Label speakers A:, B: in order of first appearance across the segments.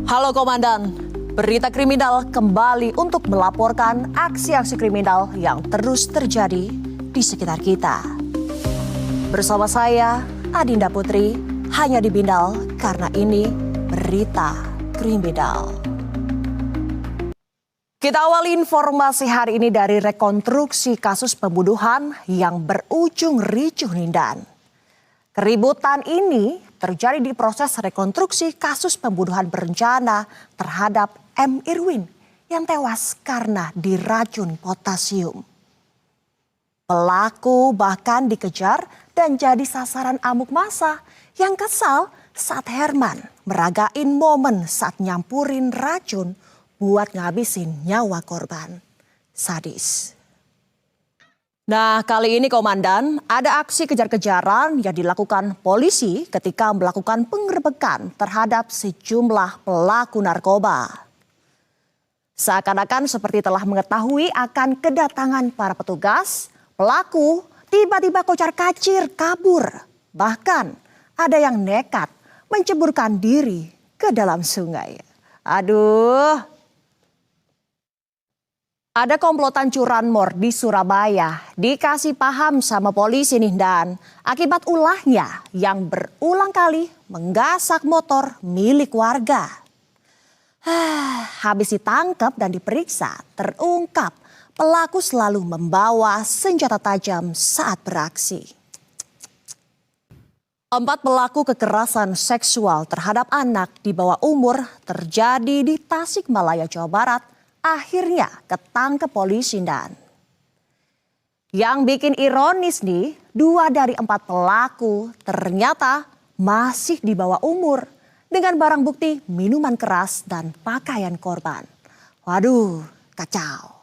A: Halo Komandan, berita kriminal kembali untuk melaporkan aksi-aksi kriminal yang terus terjadi di sekitar kita. Bersama saya, Adinda Putri, hanya di Bindal karena ini berita kriminal. Kita awali informasi hari ini dari rekonstruksi kasus pembunuhan yang berujung ricuh Nindan. Keributan ini terjadi di proses rekonstruksi kasus pembunuhan berencana terhadap M. Irwin yang tewas karena diracun potasium. Pelaku bahkan dikejar dan jadi sasaran amuk massa yang kesal saat Herman meragain momen saat nyampurin racun buat ngabisin nyawa korban. Sadis. Nah, kali ini Komandan, ada aksi kejar-kejaran yang dilakukan polisi ketika melakukan penggerbekan terhadap sejumlah pelaku narkoba. Seakan-akan seperti telah mengetahui akan kedatangan para petugas, pelaku tiba-tiba kocar-kacir kabur. Bahkan ada yang nekat menceburkan diri ke dalam sungai. Aduh. Ada komplotan curanmor di Surabaya, dikasih paham sama polisi nih Dan. Akibat ulahnya yang berulang kali menggasak motor milik warga. Habis ditangkap dan diperiksa, terungkap pelaku selalu membawa senjata tajam saat beraksi. 4 pelaku kekerasan seksual terhadap anak di bawah umur terjadi di Tasikmalaya, Jawa Barat. Akhirnya ketangkep polisi Dan. Yang bikin ironis nih, 2 dari 4 pelaku ternyata masih di bawah umur dengan barang bukti minuman keras dan pakaian korban. Waduh, kacau.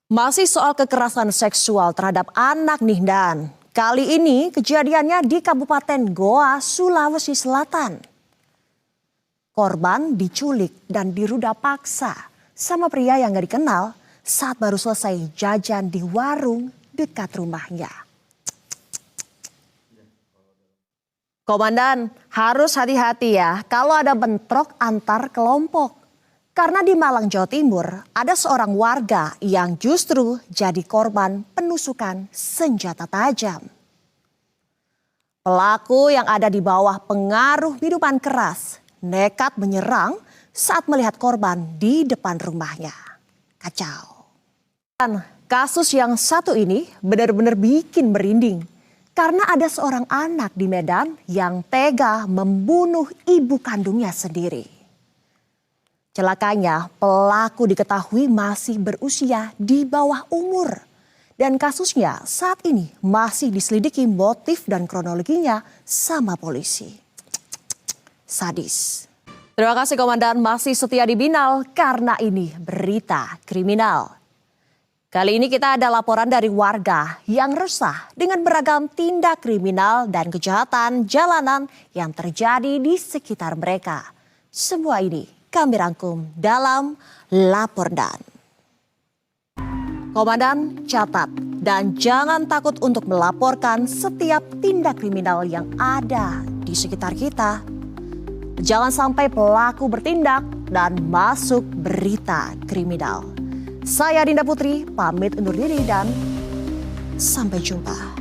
A: Masih soal kekerasan seksual terhadap anak nih Dan. Kali ini kejadiannya di Kabupaten Goa, Sulawesi Selatan. Korban diculik dan diruda paksa sama pria yang gak dikenal saat baru selesai jajan di warung dekat rumahnya. Komandan, harus hati-hati ya kalau ada bentrok antar kelompok. Karena di Malang, Jawa Timur ada seorang warga yang justru jadi korban penusukan senjata tajam. Pelaku yang ada di bawah pengaruh minuman keras nekat menyerang saat melihat korban di depan rumahnya. Kacau. Dan kasus yang satu ini benar-benar bikin merinding. Karena ada seorang anak di Medan yang tega membunuh ibu kandungnya sendiri. Celakanya pelaku diketahui masih berusia di bawah umur. Dan kasusnya saat ini masih diselidiki motif dan kronologinya sama polisi. Sadis. Terima kasih Komandan masih setia di Bindal karena ini berita kriminal. Kali ini kita ada laporan dari warga yang resah dengan beragam tindak kriminal dan kejahatan jalanan yang terjadi di sekitar mereka. Semua ini kami rangkum dalam Lapordan. Komandan catat dan jangan takut untuk melaporkan setiap tindak kriminal yang ada di sekitar kita. Jangan sampai pelaku bertindak dan masuk berita kriminal. Saya Adinda Putri, pamit undur diri dan sampai jumpa.